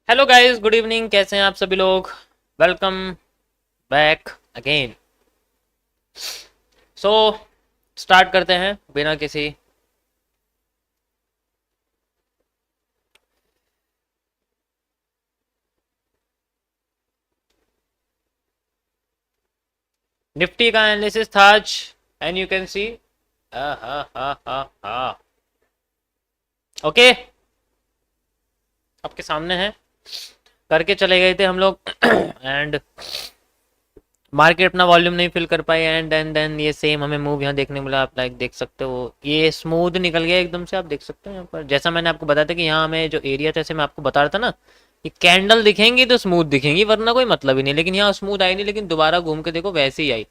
Hello guys, good evening. कैसे हैं आप सभी लोग? Welcome back again. So start करते हैं बिना किसी निफ्टी का एनालिसिस था आज। एंड यू कैन सी हा हा हा हा। ओके, आपके सामने है। करके चले गए थे हम लोग एंड मार्केट अपना वॉल्यूम नहीं फिल कर पाई एंड देन ये सेम हमें मूव यहाँ देखने मिला। आप लाइक देख सकते हो, ये स्मूथ निकल गया एकदम से। आप देख सकते हो यहाँ पर, जैसा मैंने आपको बताया था कि यहाँ हमें जो एरिया था, जैसे मैं आपको बता रहा था ना, ये कैंडल दिखेंगी तो स्मूथ दिखेंगी, वरना कोई मतलब ही नहीं। लेकिन यहाँ स्मूथ आई नहीं, लेकिन दोबारा घूम के देखो वैसे ही आई।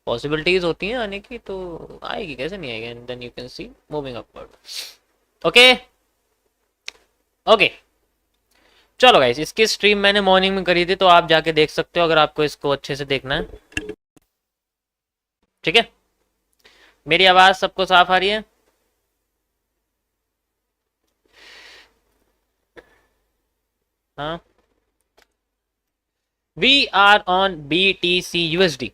पॉसिबिलिटीज होती हैं आने की, तो आएगी, कैसे नहीं आएगी। And then you can see moving upward. Okay okay, चलो गाइस, इसकी स्ट्रीम मैंने मॉर्निंग में करी थी, तो आप जाके देख सकते हो अगर आपको इसको अच्छे से देखना है। ठीक है, मेरी आवाज सबको साफ आ रही है? हाँ, we are on BTC USD।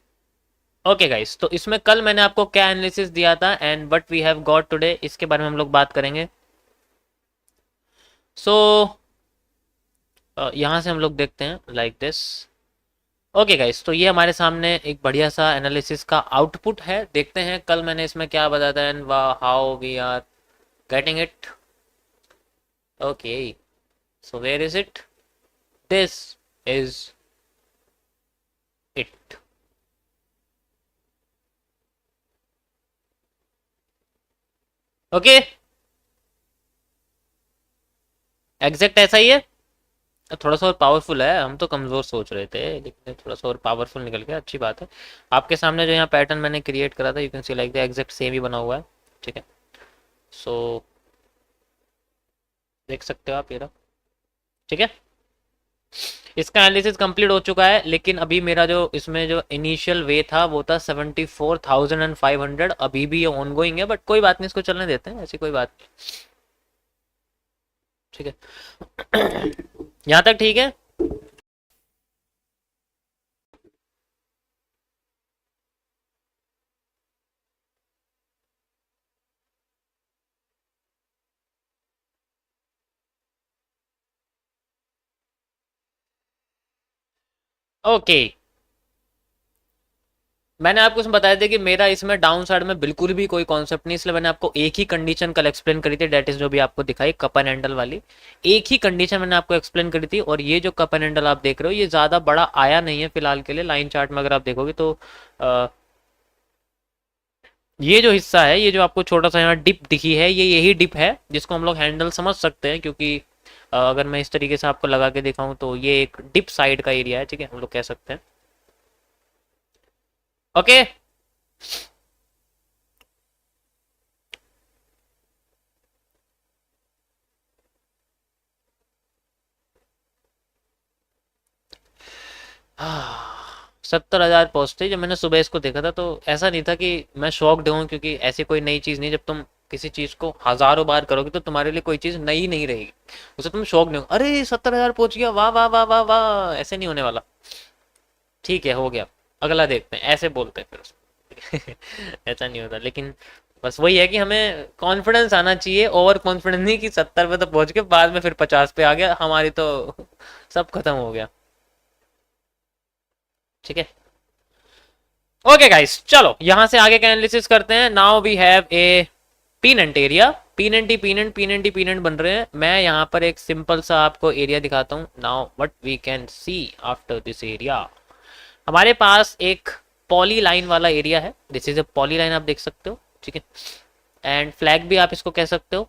Okay guys, तो इसमें कल मैंने आपको क्या एनालिसिस दिया था and what we have got today, इसके बारे में हम लोग बात करेंगे। सो यहाँ से हम लोग देखते हैं लाइक दिस। ओके गाइस, तो ये हमारे सामने एक बढ़िया सा एनालिसिस का आउटपुट है। देखते हैं कल मैंने इसमें क्या बताया था and how we are getting it. Okay, so where is it? This is it. Okay, exact ऐसा ही है। थोड़ा सा और पावरफुल है, हम तो कमज़ोर सोच रहे थे, लेकिन थोड़ा सा और पावरफुल निकल गया, अच्छी बात है। आपके सामने जो यहाँ पैटर्न मैंने क्रिएट करा था, you can see like the exact same ही बना हुआ है। ठीक है, सो देख सकते हो आप ये रहा। ठीक है, इसका एनालिसिस कंप्लीट हो चुका है, लेकिन अभी मेरा जो इसमें जो इनिशियल वे था वो था 74,500। अभी भी ये ऑन गोइंग है, बट कोई बात नहीं, इसको चलने देते हैं, ऐसी कोई बात नहीं। ठीक है, यहाँ तक ठीक है। ओके, मैंने आपको इसमें बताया था कि मेरा इसमें डाउन साइड में बिल्कुल भी कोई कॉन्सेप्ट नहीं, इसलिए मैंने आपको एक ही कंडीशन कल एक्सप्लेन करी थी, डेट इज जो भी आपको दिखाई कप एंड हैंडल वाली। एक ही कंडीशन मैंने आपको एक्सप्लेन करी थी, और ये जो कप एंड हैंडल आप देख रहे हो, ये ज़्यादा बड़ा आया नहीं है फिलहाल के लिए। लाइन चार्ट में अगर आप देखोगे तो आ, ये जो हिस्सा है, ये जो आपको छोटा सा यहाँ डिप दिखी है, ये यही डिप है जिसको हम लोग हैंडल समझ सकते हैं, क्योंकि अगर मैं इस तरीके से आपको लगा के दिखाऊं तो ये एक डिप साइड का एरिया है। ठीक है, हम लोग कह सकते हैं। ओके, हाँ, 70,000 पहुंचते जब मैंने सुबह इसको देखा था, तो ऐसा नहीं था कि मैं शॉक्ड हूँ, क्योंकि ऐसी कोई नई चीज़ नहीं। जब तुम किसी चीज़ को हजारों बार करोगे तो तुम्हारे लिए कोई चीज़ नई नहीं रहेगी, उसे तुम शॉक नहीं हो, अरे 70,000 पहुंच गया, वाह वाह वाह वाह वाह, ऐसे नहीं होने वाला। ठीक है, हो गया, अगला देखते हैं, ऐसे बोलते हैं फिर उसको। ऐसा नहीं होता, लेकिन बस वही है कि हमें कॉन्फिडेंस आना चाहिए। ओवर कॉन्फिडेंस नहीं कि 70 पे तो पहुंच के बाद में फिर 50 पे आ गया, हमारी तो सब खत्म हो गया। ठीक है, ओके गाइस, चलो यहाँ से आगे का एनालिसिस करते हैं। Now we have a pennant area. Pennant बन रहे हैं। मैं यहाँ पर एक सिंपल सा आपको एरिया दिखाता हूँ। Now what we can see after this area, हमारे पास एक पॉली लाइन वाला एरिया है। This is a poly line, आप देख सकते हो। ठीक है, एंड फ्लैग भी आप इसको कह सकते हो।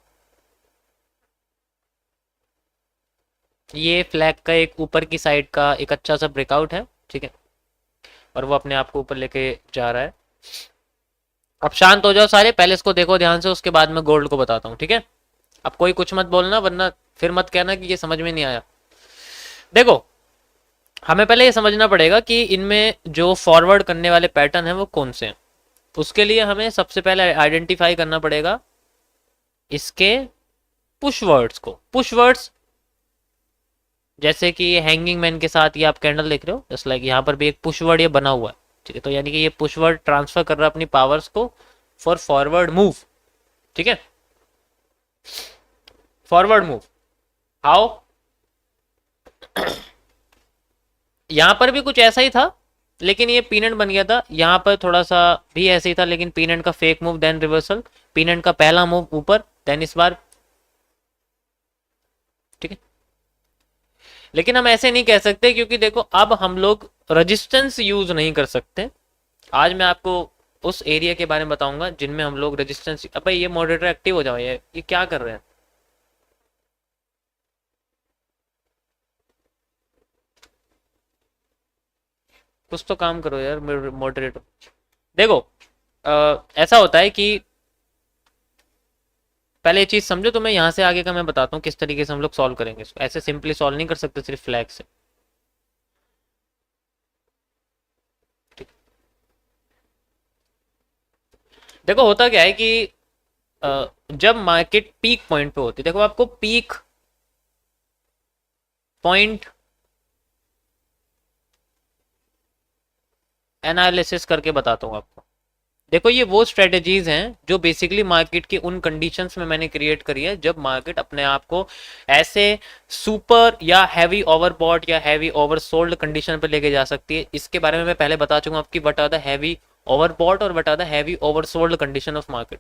ये फ्लैग का एक ऊपर की साइड का एक अच्छा सा ब्रेकआउट है। ठीक है, और वो अपने आप को ऊपर लेके जा रहा है। अब शांत हो जाओ सारे, पहले इसको देखो ध्यान से, उसके बाद मैं गोल्ड को बताता हूँ। ठीक है, अब कोई कुछ मत बोलना, वरना फिर मत कहना कि ये समझ में नहीं आया। देखो, हमें पहले ये समझना पड़ेगा कि इनमें जो फॉरवर्ड करने वाले पैटर्न हैं वो कौन से हैं। उसके लिए हमें सबसे पहले आइडेंटिफाई करना पड़ेगा इसके पुश वर्ड्स को। पुश वर्ड्स जैसे कि ये हैंगिंग मैन के साथ ये आप कैंडल देख रहे हो, जस्ट लाइक यहाँ पर भी एक पुश वर्ड ये बना हुआ है, ठीक है। तो यानी कि ये पुश वर्ड ट्रांसफर कर रहा है अपनी पावर्स को फॉर फॉरवर्ड मूव, ठीक है। फॉरवर्ड मूव हाउ, यहाँ पर भी कुछ ऐसा ही था लेकिन ये पीनट बन गया था। यहाँ पर थोड़ा सा भी ऐसे ही था लेकिन पीनट का fake move then reversal, peanut का पहला मूव ऊपर देन इस बार, ठीक है। लेकिन हम ऐसे नहीं कह सकते क्योंकि देखो अब हम लोग रेजिस्टेंस यूज नहीं कर सकते। आज मैं आपको उस एरिया के बारे में बताऊंगा जिनमें हम लोग रेजिस्टेंस, अब भाई ये मॉडरेटर एक्टिव हो जाओ, ये क्या कर रहे हैं। कुछ तो काम करो यार मॉडरेटर। देखो ऐसा होता है कि पहले ये चीज समझो, तो मैं यहाँ से आगे का मैं बताता हूँ किस तरीके से हम लोग सॉल्व करेंगे इसको। ऐसे सिंपली सॉल्व नहीं कर सकते सिर्फ फ्लैग से। देखो होता क्या है कि जब मार्केट पीक पॉइंट पे होती है, देखो आपको पीक पॉइंट एनालिसिस करके बताता हूँ आपको। देखो ये वो स्ट्रेटेजीज हैं जो बेसिकली मार्केट की उन कंडीशंस में मैंने क्रिएट करी है जब मार्केट अपने आप को ऐसे सुपर या हैवी ओवरबॉट या हैवी ओवरसोल्ड कंडीशन पर लेके जा सकती है। इसके बारे में मैं पहले बता चुका हूँ आपकी what are the heavy overbought और what are the heavy oversold condition of market.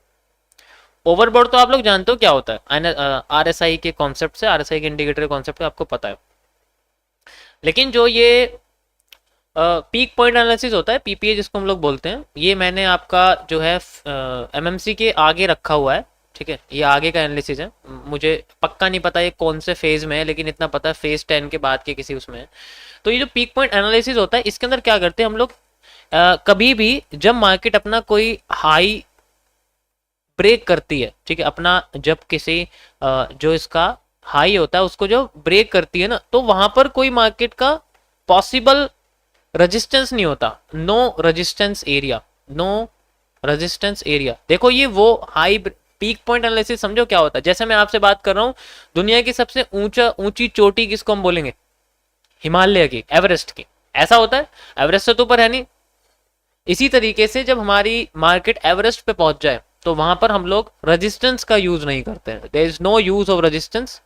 Overbought तो आप लोग जानते हो क्या होता है, आरएसआई के कॉन्सेप्ट से, आरएसआई के इंडिकेटर के कॉन्सेप्ट से आपको पता है। लेकिन जो ये पीक पॉइंट एनालिसिस होता है, पीपीए जिसको हम लोग बोलते हैं, ये मैंने आपका जो है एमएमसी के आगे रखा हुआ है, ठीक है। ये आगे का एनालिसिस है, मुझे पक्का नहीं पता ये कौन से फेज में है लेकिन इतना पता है फेज 10 के बाद के किसी उसमें है। तो ये जो पीक पॉइंट एनालिसिस होता है इसके अंदर क्या करते हैं हम लोग, कभी भी जब मार्केट अपना कोई हाई ब्रेक करती है, ठीक है, अपना जब किसी जो इसका हाई होता है उसको जो ब्रेक करती है ना, तो वहां पर कोई मार्केट का पॉसिबल रेजिस्टेंस नहीं होता, no resistance area, no resistance area. देखो ये वो हाई पीक पॉइंट एनालिसिस समझो क्या होता है। जैसे मैं आपसे बात कर रहा हूं, दुनिया की सबसे ऊंची चोटी किसको हम बोलेंगे, हिमालय की, एवरेस्ट की, ऐसा होता है, एवरेस्ट से तो ऊपर है नहीं। इसी तरीके से जब हमारी मार्केट एवरेस्ट पे पहुंच जाए तो वहां पर हम लोग रेजिस्टेंस का यूज नहीं करते हैं, there is no use of resistance.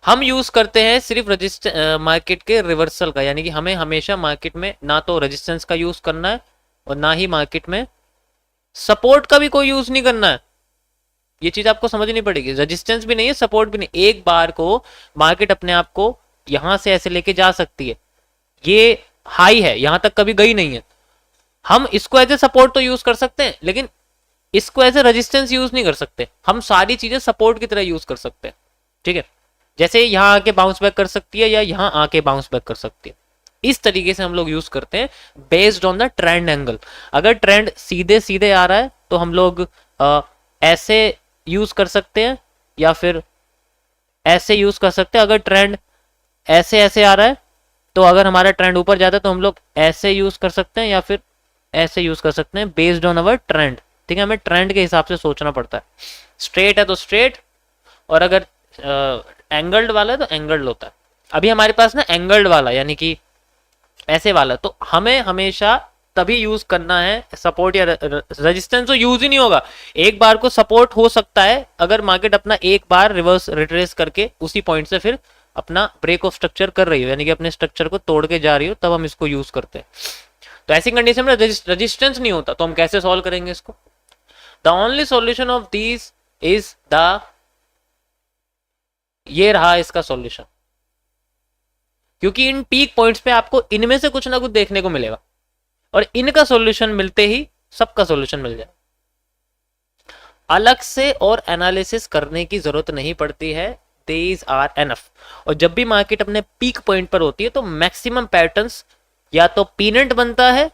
हम यूज करते हैं सिर्फ मार्केट के रिवर्सल का, यानी कि हमें हमेशा मार्केट में ना तो रेजिस्टेंस का यूज करना है और ना ही मार्केट में सपोर्ट का भी कोई यूज नहीं करना है। ये चीज आपको समझनी पड़ेगी, रेजिस्टेंस भी नहीं है सपोर्ट भी नहीं। एक बार को मार्केट अपने आप को यहां से ऐसे लेके जा सकती है, ये हाई है, यहां तक कभी गई नहीं है, हम इसको एज ए सपोर्ट तो यूज कर सकते हैं लेकिन इसको एज ए रेजिस्टेंस यूज नहीं कर सकते। हम सारी चीजें सपोर्ट की तरह यूज कर सकते हैं, ठीक है। जैसे यहां आके बाउंस बैक कर सकती है या यहां आके बाउंस बैक कर सकती है, इस तरीके से हम लोग यूज करते हैं based on the trend angle. अगर ट्रेंड सीधे सीधे आ रहा है तो हम लोग ऐसे यूज कर सकते हैं या फिर ऐसे यूज कर सकते हैं। अगर ट्रेंड ऐसे ऐसे आ रहा है तो अगर हमारा ट्रेंड ऊपर जाता है तो हम लोग ऐसे यूज कर सकते हैं या फिर ऐसे यूज कर सकते हैं बेस्ड ऑन अवर ट्रेंड, ठीक है। हमें ट्रेंड के हिसाब से सोचना पड़ता है। स्ट्रेट है तो स्ट्रेट, और अगर एंगल्ड वाला है तो एंगल्ड होता है। अभी हमारे पास ना एंगल्ड वाला यानी कि ऐसे वाला, तो हमें हमेशा तभी यूज करना है सपोर्ट या रेजिस्टेंस, तो यूज ही नहीं होगा। एक बार को सपोर्ट हो सकता है अगर मार्केट अपना एक बार रिवर्स रिट्रेस करके उसी पॉइंट से फिर अपना ब्रेक ऑफ स्ट्रक्चर कर रही हो, यानी कि अपने स्ट्रक्चर को तोड़ के जा रही हो, तब हम इसको यूज करते हैं। तो ऐसी कंडीशन में रेजिस्टेंस नहीं होता तो हम कैसे सॉल्व करेंगे इसको। The only solution of this is the, ये रहा इसका सॉल्यूशन, क्योंकि इन पीक पॉइंट्स पे आपको इनमें से कुछ ना कुछ देखने को मिलेगा और इनका सॉल्यूशन मिलते ही सबका सॉल्यूशन मिल जाए। अलग से और एनालिसिस करने की जरूरत नहीं पड़ती है, these आर एनफ। और जब भी मार्केट अपने पीक पॉइंट पर होती है तो मैक्सिमम पैटर्न्स या तो पीनट बनता है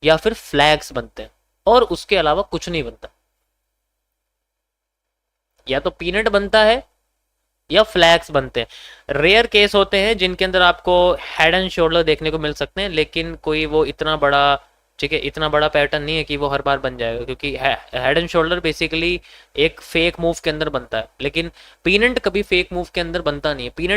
या फिर फ्लैग्स बनते हैं, और उसके अलावा कुछ नहीं बनता। या तो पीनट बनता है या फ्लैग्स बनते हैं। रेयर केस होते हैं जिनके अंदर आपको हेड एंड शोल्डर देखने को मिल सकते हैं, लेकिन कोई वो इतना बड़ा ठीक है, इतना बड़ा पैटर्न नहीं है कि वो हर बार बन जाएगा, क्योंकि हेड एंड शोल्डर बेसिकली एक फेक मूव के अंदर बनता है, लेकिन पीनेंट कभी फेक मूव के अंदर बनता नहीं है। पीनेंट